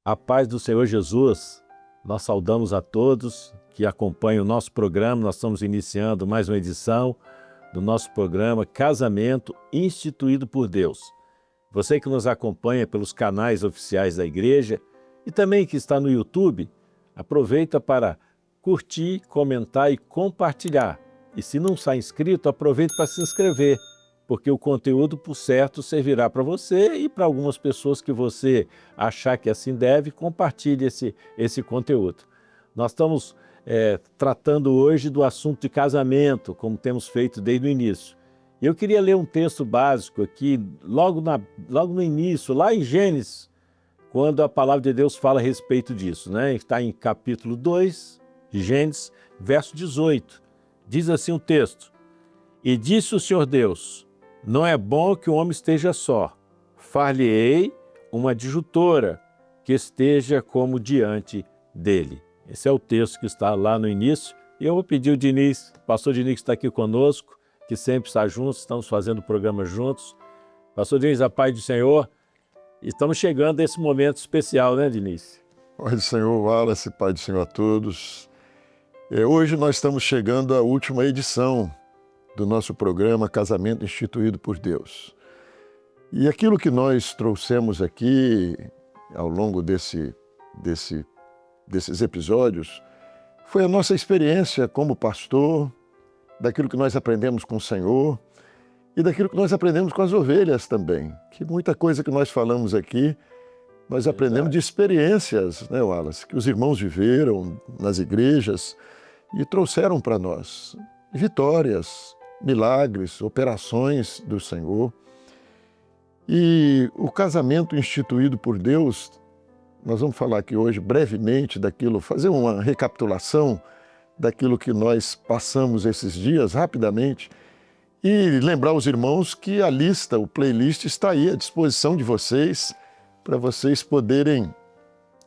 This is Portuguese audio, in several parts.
A paz do Senhor Jesus, nós saudamos a todos que acompanham o nosso programa. Nós estamos iniciando mais uma edição do nosso programa Casamento Instituído por Deus. Você que nos acompanha pelos canais oficiais da igreja e também que está no YouTube, aproveita para curtir, comentar e compartilhar. E se não está inscrito, aproveite para se inscrever, porque o conteúdo, por certo, servirá para você e para algumas pessoas que você achar que assim deve, compartilhe esse conteúdo. Nós estamos tratando hoje do assunto de casamento, como temos feito desde o início. Eu queria ler um texto básico aqui, logo no início, lá em Gênesis, quando a palavra de Deus fala a respeito disso, né? Está em capítulo 2 de Gênesis, verso 18. Diz assim o texto: E disse o Senhor Deus: Não é bom que o homem esteja só. Far-lhe-ei uma adjutora que esteja como diante dele. Esse é o texto que está lá no início. E eu vou pedir o Diniz, o pastor Diniz que está aqui conosco, que sempre está junto, estamos fazendo o programa juntos. Pastor Diniz, a paz do Senhor. Estamos chegando a esse momento especial, né, Diniz? Paz do Senhor, Wallace, paz do Senhor a todos. Hoje nós estamos chegando à última edição do nosso programa Casamento Instituído por Deus. E aquilo que nós trouxemos aqui ao longo desses episódios foi a nossa experiência como pastor, daquilo que nós aprendemos com o Senhor e daquilo que nós aprendemos com as ovelhas também. Que muita coisa que nós falamos aqui, nós aprendemos de experiências, né, Wallace, que os irmãos viveram nas igrejas e trouxeram para nós vitórias, milagres, operações do Senhor. E o casamento instituído por Deus, nós vamos falar aqui hoje brevemente daquilo, fazer uma recapitulação daquilo que nós passamos esses dias rapidamente e lembrar os irmãos que a lista, o playlist está aí à disposição de vocês para vocês poderem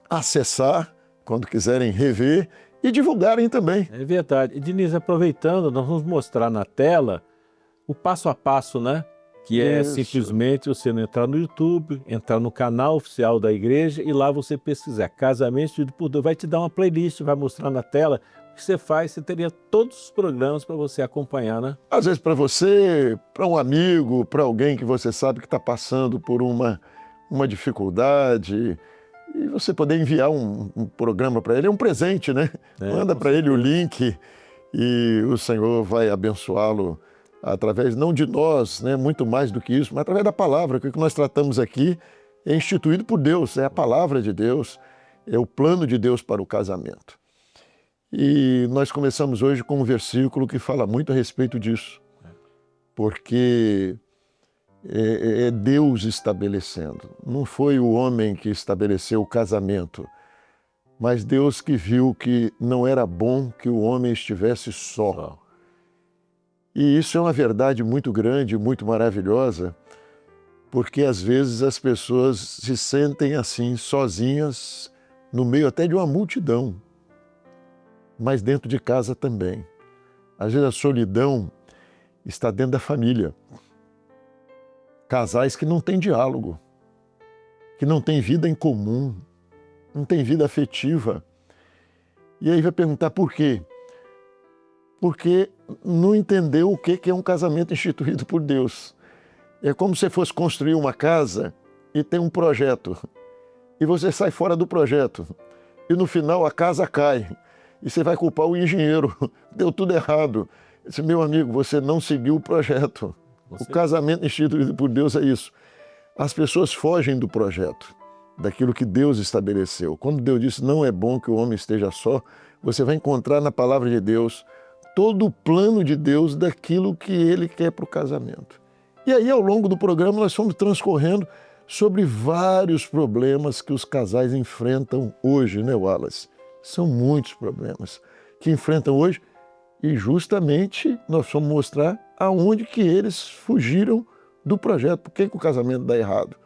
acessar quando quiserem rever e divulgarem também. É verdade. E, Diniz, aproveitando, nós vamos mostrar na tela o passo a passo, né? Que é simplesmente você entrar no YouTube, entrar no canal oficial da igreja e lá você pesquisar Casamento Instituído por Deus. Vai te dar uma playlist, vai mostrar na tela o que você faz, você teria todos os programas para você acompanhar, né? Às vezes para você, para um amigo, para alguém que você sabe que está passando por uma dificuldade, e você poder enviar um programa para ele, é um presente, né? Manda para ele o link e o Senhor vai abençoá-lo através, não de nós, né? Muito mais do que isso, mas através da palavra, que o que nós tratamos aqui é instituído por Deus, é a palavra de Deus, é o plano de Deus para o casamento. E nós começamos hoje com um versículo que fala muito a respeito disso, porque é Deus estabelecendo. Não foi o homem que estabeleceu o casamento, mas Deus que viu que não era bom que o homem estivesse só. E isso é uma verdade muito grande, muito maravilhosa, porque às vezes as pessoas se sentem assim, sozinhas, no meio até de uma multidão, mas dentro de casa também. Às vezes a solidão está dentro da família. Casais que não têm diálogo, que não têm vida em comum, não têm vida afetiva. E aí vai perguntar por quê? Porque não entendeu o que é um casamento instituído por Deus. É como se fosse construir uma casa e tem um projeto, e você sai fora do projeto, e no final a casa cai, e você vai culpar o engenheiro, deu tudo errado. Eu disse, meu amigo, você não seguiu o projeto. O casamento instituído por Deus é isso. As pessoas fogem do projeto, daquilo que Deus estabeleceu. Quando Deus disse, não é bom que o homem esteja só, você vai encontrar na palavra de Deus todo o plano de Deus daquilo que Ele quer para o casamento. E aí, ao longo do programa, nós fomos transcorrendo sobre vários problemas que os casais enfrentam hoje, né, Wallace? São muitos problemas que enfrentam hoje e justamente nós vamos mostrar aonde que eles fugiram do projeto. Por que o casamento dá errado?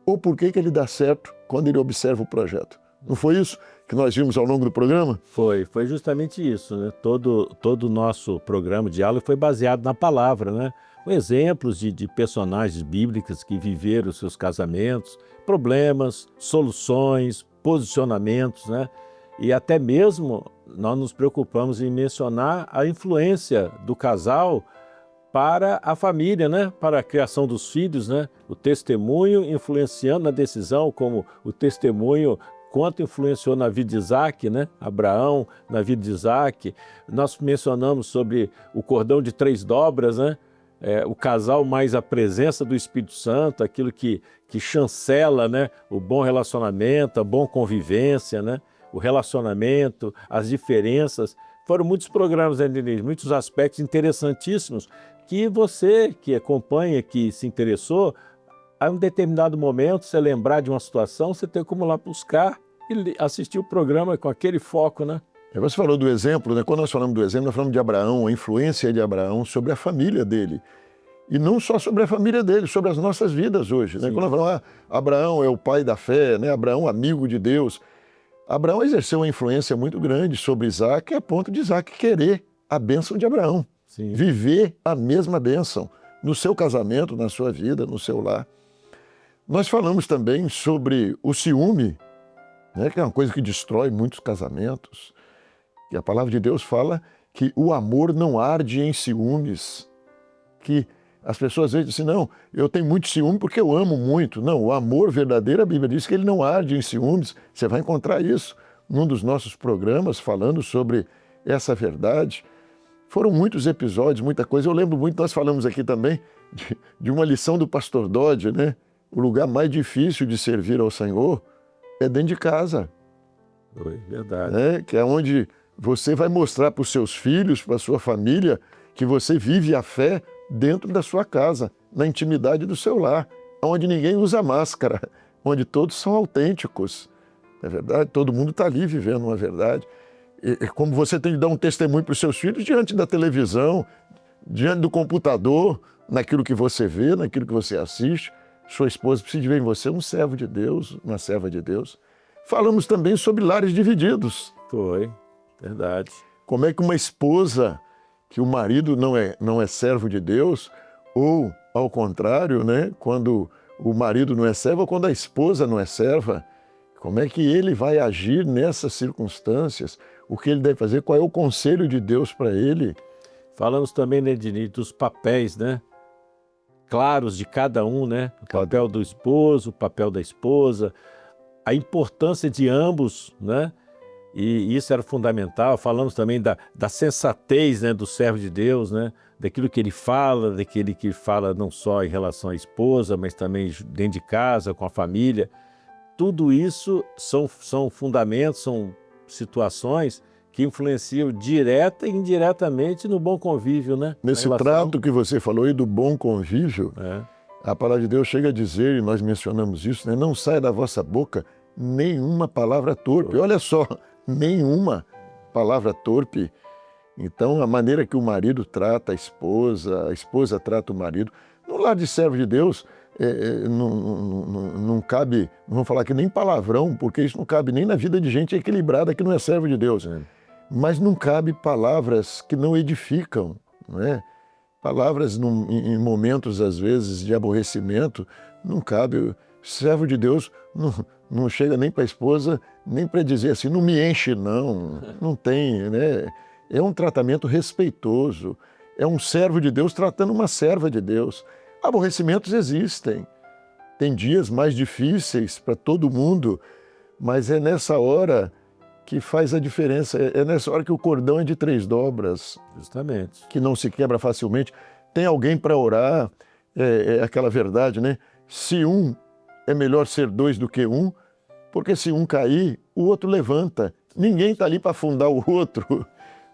Ou por que ele dá certo quando ele observa o projeto? Não foi isso que nós vimos ao longo do programa? Foi justamente isso, né? Todo o nosso programa de diálogo foi baseado na palavra, né? Com exemplos de personagens bíblicas que viveram seus casamentos, problemas, soluções, posicionamentos, né? E até mesmo nós nos preocupamos em mencionar a influência do casal para a família, né? Para a criação dos filhos, né? O testemunho influenciando na decisão, como o testemunho quanto influenciou na vida de Isaac, né? Abraão, na vida de Isaac. Nós mencionamos sobre o cordão de 3 dobras, né? O casal mais a presença do Espírito Santo, aquilo que chancela, né? O bom relacionamento, a boa convivência, né? O relacionamento, as diferenças. Foram muitos programas, né, Denise? Muitos aspectos interessantíssimos que você que acompanha, que se interessou, a um determinado momento, você lembrar de uma situação, você tem como lá buscar e assistir o programa com aquele foco, né? Você falou do exemplo, né? Quando nós falamos do exemplo, nós falamos de Abraão, a influência de Abraão sobre a família dele. E não só sobre a família dele, sobre as nossas vidas hoje, né? Quando nós falamos, Abraão é o pai da fé, né? Abraão, amigo de Deus. Abraão exerceu uma influência muito grande sobre Isaac, a ponto de Isaac querer a bênção de Abraão. Sim. Viver a mesma bênção no seu casamento, na sua vida, no seu lar. Nós falamos também sobre o ciúme, né, que é uma coisa que destrói muitos casamentos. E a palavra de Deus fala que o amor não arde em ciúmes. Que as pessoas às vezes dizem assim, não, eu tenho muito ciúme porque eu amo muito. Não, o amor verdadeiro, a Bíblia diz que ele não arde em ciúmes. Você vai encontrar isso num dos nossos programas falando sobre essa verdade. Foram muitos episódios, muita coisa. Eu lembro muito, nós falamos aqui também de uma lição do pastor Dodge, né? O lugar mais difícil de servir ao Senhor é dentro de casa. Foi verdade. Né? Que é onde você vai mostrar para os seus filhos, para a sua família, que você vive a fé dentro da sua casa, na intimidade do seu lar, onde ninguém usa máscara, onde todos são autênticos. É verdade? Todo mundo está ali vivendo uma verdade. E como você tem que dar um testemunho para os seus filhos diante da televisão, diante do computador, naquilo que você vê, naquilo que você assiste. Sua esposa precisa ver em você um servo de Deus, uma serva de Deus. Falamos também sobre lares divididos. Foi, verdade. Como é que uma esposa, que o marido não é servo de Deus, ou ao contrário, né? Quando o marido não é servo ou quando a esposa não é serva, como é que ele vai agir nessas circunstâncias? O que ele deve fazer? Qual é o conselho de Deus para ele? Falamos também, né, Dini, dos papéis, né? Claros de cada um, né? O papel do esposo, o papel da esposa, a importância de ambos, né? E isso era fundamental. Falamos também da sensatez, né, do servo de Deus, né? Daquilo que ele fala, daquele que fala não só em relação à esposa, mas também dentro de casa, com a família. Tudo isso são fundamentos, são situações que influenciam direta e indiretamente no bom convívio, né? Nesse trato que você falou aí do bom convívio, a palavra de Deus chega a dizer, e nós mencionamos isso, né? Não saia da vossa boca nenhuma palavra torpe. Olha só, nenhuma palavra torpe. Então, a maneira que o marido trata a esposa trata o marido. No lar de servo de Deus, não cabe, não vamos falar aqui nem palavrão, porque isso não cabe nem na vida de gente equilibrada que não é servo de Deus. Mas não cabe palavras que não edificam, não é? Palavras em momentos, às vezes, de aborrecimento, não cabe. O servo de Deus não chega nem para a esposa, nem para dizer assim, não me enche não tem, né? É um tratamento respeitoso, é um servo de Deus tratando uma serva de Deus. Aborrecimentos existem, tem dias mais difíceis para todo mundo, mas é nessa hora que faz a diferença, é nessa hora que o cordão é de 3 dobras. Justamente. Que não se quebra facilmente. Tem alguém para orar, é aquela verdade, né? Se um, é melhor ser 2 do que 1, porque se um cair, o outro levanta. Ninguém está ali para afundar o outro,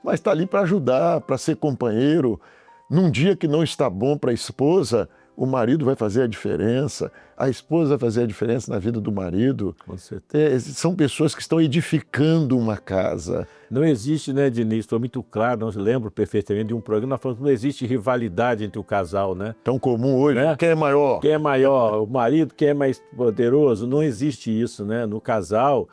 mas está ali para ajudar, para ser companheiro. Num dia que não está bom para a esposa, o marido vai fazer a diferença, a esposa vai fazer a diferença na vida do marido. Com certeza. São pessoas que estão edificando uma casa. Não existe, né, Diniz? Foi muito claro, não lembro perfeitamente de um programa, nós falamos que não existe rivalidade entre o casal, né? Tão comum hoje, né? Quem é maior? Quem é maior? O marido, quem é mais poderoso? Não existe isso, né? No casal,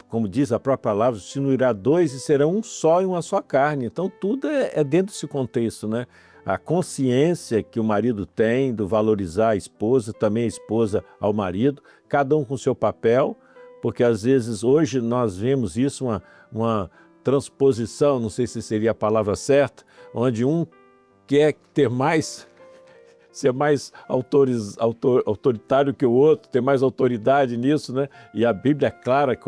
como diz a própria palavra, se unirá 2 e serão um só e uma só carne. Então tudo é dentro desse contexto, né? A consciência que o marido tem do valorizar a esposa, também a esposa ao marido, cada um com seu papel, Porque às vezes hoje nós vemos isso, uma transposição, não sei se seria a palavra certa, onde um quer ter mais, ser mais autoritário que o outro, ter mais autoridade nisso, né? E a Bíblia é clara,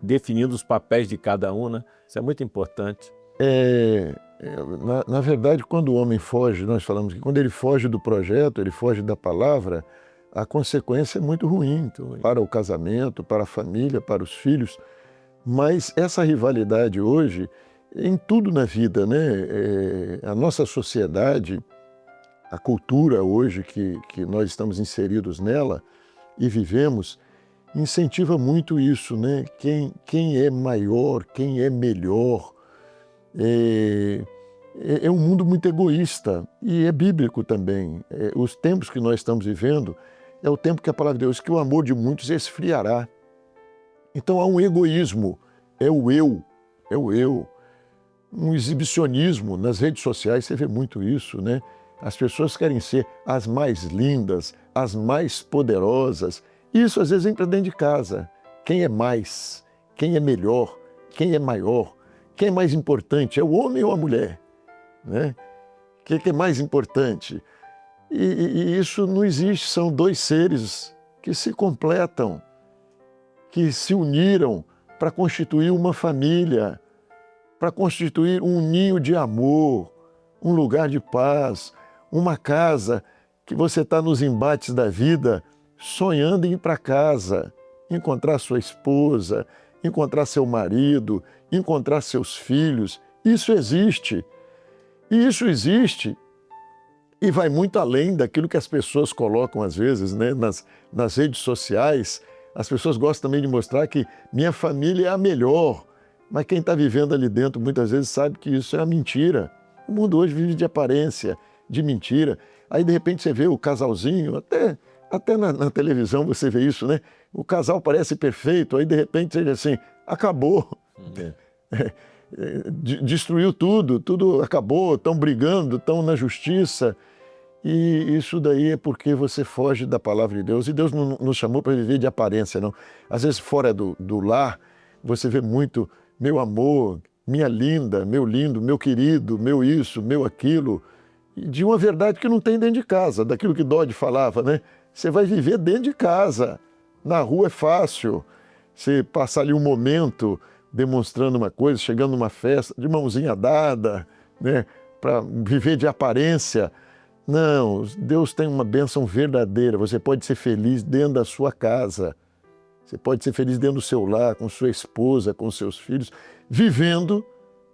definindo os papéis de cada um, né? Isso é muito importante. Na verdade, quando o homem foge, nós falamos que quando ele foge do projeto, ele foge da palavra, a consequência é muito ruim para o casamento, para a família, para os filhos. Mas essa rivalidade hoje, em tudo na vida, né? A nossa sociedade, a cultura hoje que nós estamos inseridos nela e vivemos, incentiva muito isso, né? Quem é maior, quem é melhor. É um mundo muito egoísta e é bíblico também. Os tempos que nós estamos vivendo é o tempo que a palavra de Deus, que o amor de muitos esfriará. Então há um egoísmo, é o eu. Um exibicionismo nas redes sociais, você vê muito isso, né? As pessoas querem ser as mais lindas, as mais poderosas. Isso às vezes entra dentro de casa. Quem é mais? Quem é melhor? Quem é maior? Quem é mais importante? É o homem ou a mulher? Né? O que é mais importante? E isso não existe, são dois seres que se completam, que se uniram para constituir uma família, para constituir um ninho de amor, um lugar de paz, uma casa que você está nos embates da vida sonhando em ir para casa, encontrar sua esposa, encontrar seu marido, encontrar seus filhos. Isso existe. E isso existe e vai muito além daquilo que as pessoas colocam às vezes, né? Nas redes sociais. As pessoas gostam também de mostrar que minha família é a melhor, mas quem está vivendo ali dentro muitas vezes sabe que isso é uma mentira. O mundo hoje vive de aparência, de mentira. Aí de repente você vê o casalzinho, até na televisão você vê isso, né? O casal parece perfeito, aí de repente você diz assim, acabou. Destruiu tudo acabou, estão brigando, estão na justiça. E isso daí é porque você foge da palavra de Deus. E Deus não nos chamou para viver de aparência, não. Às vezes fora do lar, você vê muito meu amor, minha linda, meu lindo, meu querido, meu isso, meu aquilo. De uma verdade que não tem dentro de casa, daquilo que Dodge falava, né? Você vai viver dentro de casa. Na rua é fácil. Você passar ali um momento demonstrando uma coisa, chegando numa festa, de mãozinha dada, né? Para viver de aparência. Não, Deus tem uma bênção verdadeira. Você pode ser feliz dentro da sua casa. Você pode ser feliz dentro do seu lar, com sua esposa, com seus filhos, vivendo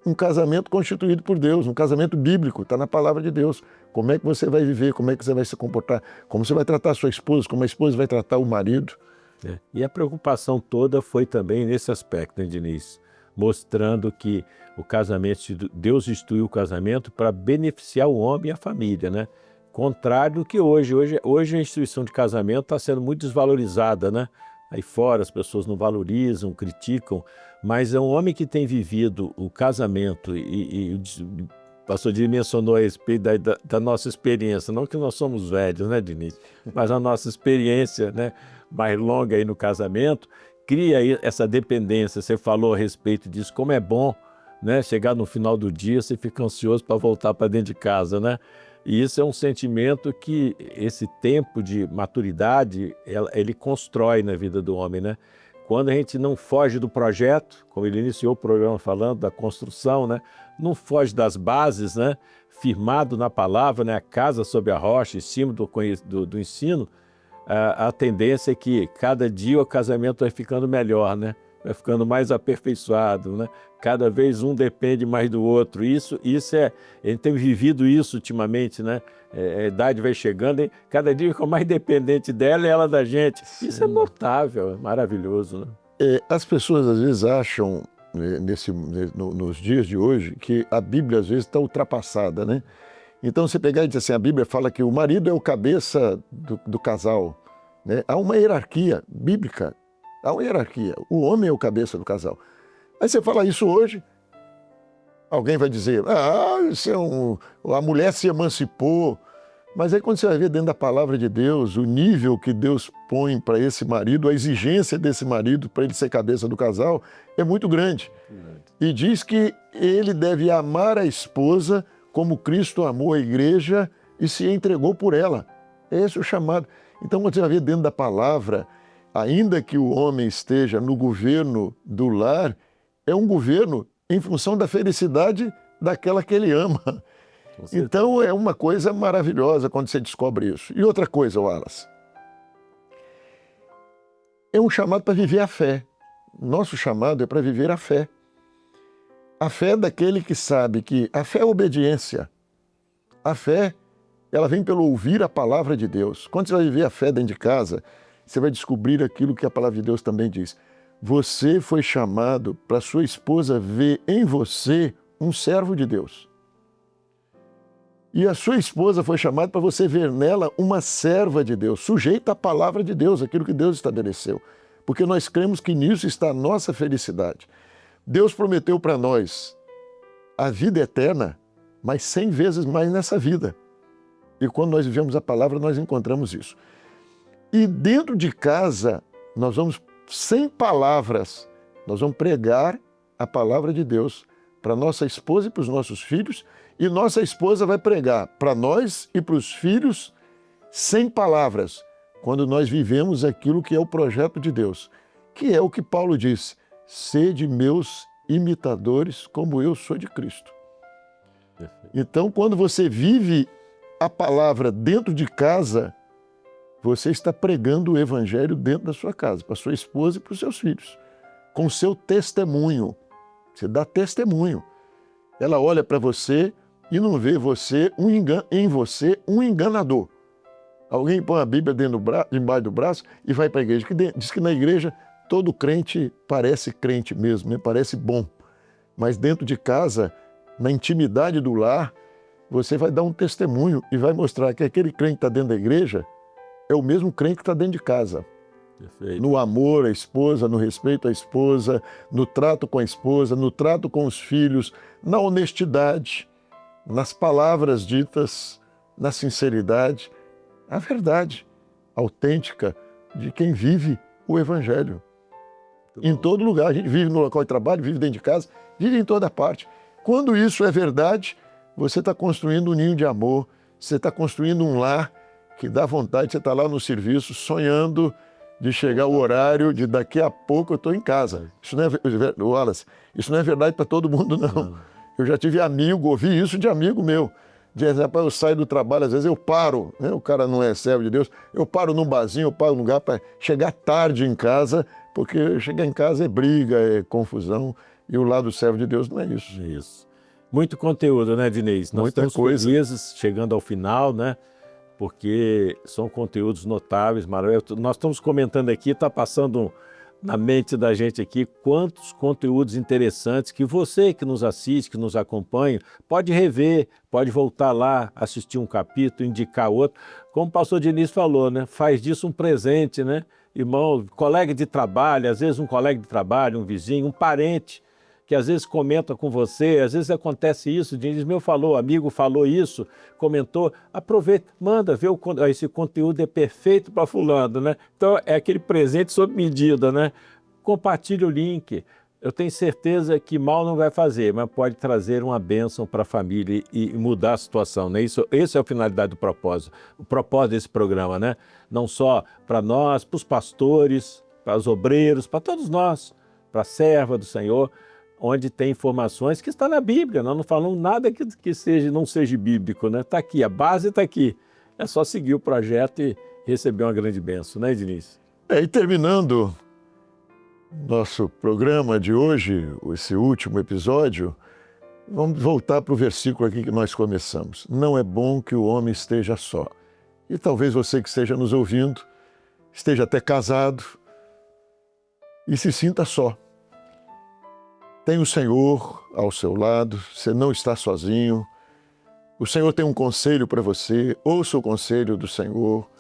um casamento constituído por Deus, um casamento bíblico, está na palavra de Deus. Como é que você vai viver, como é que você vai se comportar, como você vai tratar a sua esposa, como a esposa vai tratar o marido. E a preocupação toda foi também nesse aspecto, né, Diniz? Mostrando que o casamento, Deus instituiu o casamento para beneficiar o homem e a família, né? Contrário do que hoje a instituição de casamento está sendo muito desvalorizada, né? Aí fora as pessoas não valorizam, criticam, mas é um homem que tem vivido o casamento e o pastor Diniz mencionou a respeito da nossa experiência, não que nós somos velhos, né, Diniz? Mas a nossa experiência, né, mais longa aí no casamento, cria aí essa dependência. Você falou a respeito disso, como é bom, né, chegar no final do dia, você fica ansioso para voltar para dentro de casa, né? E isso é um sentimento que esse tempo de maturidade, ele constrói na vida do homem, né? Quando a gente não foge do projeto, como ele iniciou o programa falando da construção, né? Não foge das bases, né? Firmado na palavra, né? A casa sobre a rocha, em cima do ensino, a tendência é que cada dia o casamento vai ficando melhor, né? Vai ficando mais aperfeiçoado, né? Cada vez um depende mais do outro. Isso a gente tem vivido isso ultimamente, né? A idade vai chegando, e cada dia fica mais dependente dela e ela da gente. Sim. Isso é notável, é maravilhoso, né? As pessoas às vezes acham, nos dias de hoje, que a Bíblia às vezes está ultrapassada, né? Então você pegar e dizer assim, a Bíblia fala que o marido é o cabeça do casal, né? Há uma hierarquia bíblica. Há uma hierarquia. O homem é o cabeça do casal. Aí você fala isso hoje, alguém vai dizer, a mulher se emancipou, Mas aí quando você vai ver dentro da palavra de Deus, o nível que Deus põe para esse marido, a exigência desse marido para ele ser cabeça do casal é muito grande. E diz que ele deve amar a esposa como Cristo amou a igreja e se entregou por ela. Esse é o chamado. Então quando você vai ver dentro da palavra, ainda que o homem esteja no governo do lar, é um governo em função da felicidade daquela que ele ama. Então é uma coisa maravilhosa quando você descobre isso. E outra coisa, Wallace, é um chamado para viver a fé. Nosso chamado é para viver a fé. A fé é daquele que sabe que a fé é obediência. A fé, ela vem pelo ouvir a palavra de Deus. Quando você vai viver a fé dentro de casa, você vai descobrir aquilo que a palavra de Deus também diz. Você foi chamado para sua esposa ver em você um servo de Deus. E a sua esposa foi chamada para você ver nela uma serva de Deus, sujeita à palavra de Deus, aquilo que Deus estabeleceu. Porque nós cremos que nisso está a nossa felicidade. Deus prometeu para nós a vida eterna, mas 100 vezes mais nessa vida. E quando nós vivemos a palavra, nós encontramos isso. E dentro de casa, nós vamos, sem palavras, nós vamos pregar a palavra de Deus para nossa esposa e para os nossos filhos, e nossa esposa vai pregar para nós e para os filhos sem palavras, quando nós vivemos aquilo que é o projeto de Deus, que é o que Paulo diz, sede meus imitadores como eu sou de Cristo. Então, quando você vive a palavra dentro de casa, você está pregando o evangelho dentro da sua casa, para sua esposa e para os seus filhos, com o seu testemunho. Você dá testemunho. Ela olha para você e não vê em você um enganador. Alguém põe a Bíblia embaixo do braço e vai para a igreja. Diz que na igreja todo crente parece crente mesmo, né? Parece bom. Mas dentro de casa, na intimidade do lar, você vai dar um testemunho e vai mostrar que aquele crente que está dentro da igreja é o mesmo crente que está dentro de casa. Perfeito. No amor à esposa, no respeito à esposa, no trato com a esposa, no trato com os filhos, na honestidade, nas palavras ditas, na sinceridade, a verdade autêntica de quem vive o Evangelho. Em todo lugar, a gente vive no local de trabalho, vive dentro de casa, vive em toda parte. Quando isso é verdade, você está construindo um ninho de amor, você está construindo um lar que dá vontade, você está lá no serviço sonhando de chegar o horário de daqui a pouco eu estou em casa. Isso não é, Wallace, isso não é verdade para todo mundo, não. Eu já tive amigo, ouvi isso de amigo meu. Diz, rapaz, eu saio do trabalho, às vezes eu paro, né? O cara não é servo de Deus, eu paro num barzinho, eu paro num lugar para chegar tarde em casa, porque chegar em casa é briga, é confusão, e o lado do servo de Deus não é isso. Isso. Muito conteúdo, né, Diniz? Nós Muita estamos coisa. felizes chegando ao final, né? Porque são conteúdos notáveis, maravilhosos. Nós estamos comentando aqui, está passando na mente da gente aqui quantos conteúdos interessantes que você que nos assiste, que nos acompanha, pode rever, pode voltar lá, assistir um capítulo, indicar outro. Como o pastor Diniz falou, né? Faz disso um presente, né? Irmão, colega de trabalho, às vezes um colega de trabalho, um vizinho, um parente, que às vezes comenta com você, às vezes acontece isso, diz, meu falou, amigo falou isso, comentou, aproveita, manda, vê esse conteúdo é perfeito para fulano, né? Então é aquele presente sob medida, né? Compartilhe o link, eu tenho certeza que mal não vai fazer, mas pode trazer uma bênção para a família e mudar a situação, né? Essa é a finalidade do propósito, o propósito desse programa, né? Não só para nós, para os pastores, para os obreiros, para todos nós, para a serva do Senhor, onde tem informações que está na Bíblia. Nós não falamos nada que não seja bíblico, né? Está aqui, a base está aqui. É só seguir o projeto e receber uma grande bênção, né, Diniz? E terminando nosso programa de hoje, esse último episódio, vamos voltar para o versículo aqui que nós começamos. Não é bom que o homem esteja só. E talvez você que esteja nos ouvindo, esteja até casado e se sinta só. Tem o Senhor ao seu lado, você não está sozinho. O Senhor tem um conselho para você, ouça o conselho do Senhor,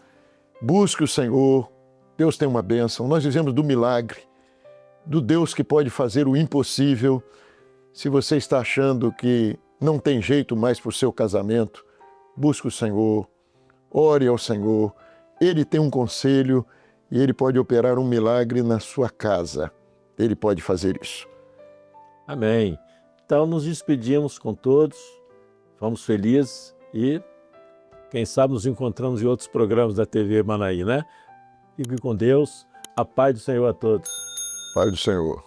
busque o Senhor, Deus tem uma bênção. Nós dizemos do milagre, do Deus que pode fazer o impossível. Se você está achando que não tem jeito mais para o seu casamento, busque o Senhor, ore ao Senhor. Ele tem um conselho e Ele pode operar um milagre na sua casa. Ele pode fazer isso. Amém. Então nos despedimos com todos, fomos felizes e quem sabe nos encontramos em outros programas da TV Manaí, né? Fique com Deus, a paz do Senhor a todos. Pai do Senhor.